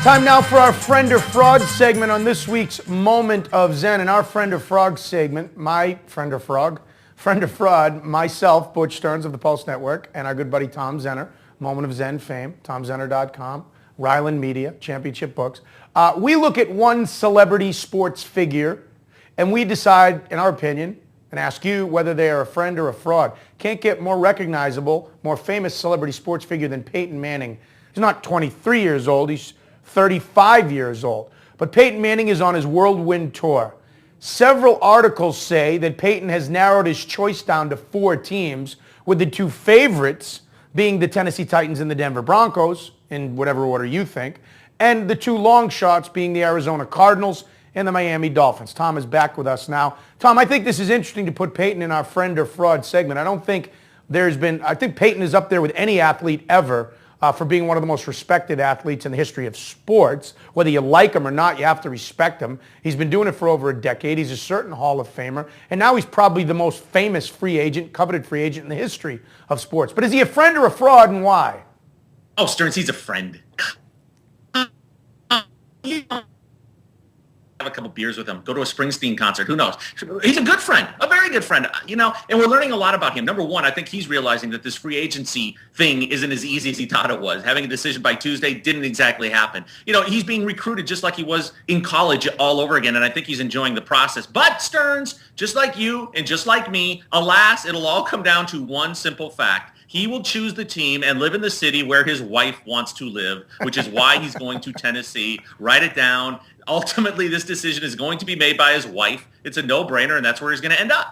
Time now for our Friend or Fraud segment on this week's Moment of Zen. In our Friend or Fraud segment, my Friend or Fraud, myself, Butch Stearns of the Pulse Network, and our good buddy Tom Zenner, Moment of Zen fame, TomZenner.com, Ryland Media, Championship Books. We look at one celebrity sports figure, and we decide, in our opinion, and ask you whether they are a friend or a fraud. Can't get more recognizable, more famous celebrity sports figure than Peyton Manning. He's not 23 years old. He's 35 years old. But Peyton Manning is on his whirlwind tour. Several articles say that Peyton has narrowed his choice down to 4 teams, with the 2 favorites being the Tennessee Titans and the Denver Broncos, in whatever order you think, and the 2 long shots being the Arizona Cardinals and the Miami Dolphins. Tom is back with us now. Tom, I think this is interesting to put Peyton in our Friend or Fraud segment. I think Peyton is up there with any athlete ever for being one of the most respected athletes in the history of sports. Whether you like him or not, you have to respect him. He's been doing it for over a decade. He's a certain Hall of Famer. And now he's probably the most famous free agent, coveted free agent in the history of sports. But is he a friend or a fraud, and why? Oh, Stearns, he's a friend. Have a couple beers with him, go to a Springsteen concert, who knows? He's a good friend, a very good friend, and we're learning a lot about him. Number one, I think he's realizing that this free agency thing isn't as easy as he thought it was. Having a decision by Tuesday didn't exactly happen. He's being recruited just like he was in college all over again, and I think he's enjoying the process. But Stearns, just like you and just like me, alas, it'll all come down to one simple fact. He will choose the team and live in the city where his wife wants to live, which is why he's going to Tennessee. Write it down. Ultimately, this decision is going to be made by his wife. It's a no-brainer, and that's where he's going to end up.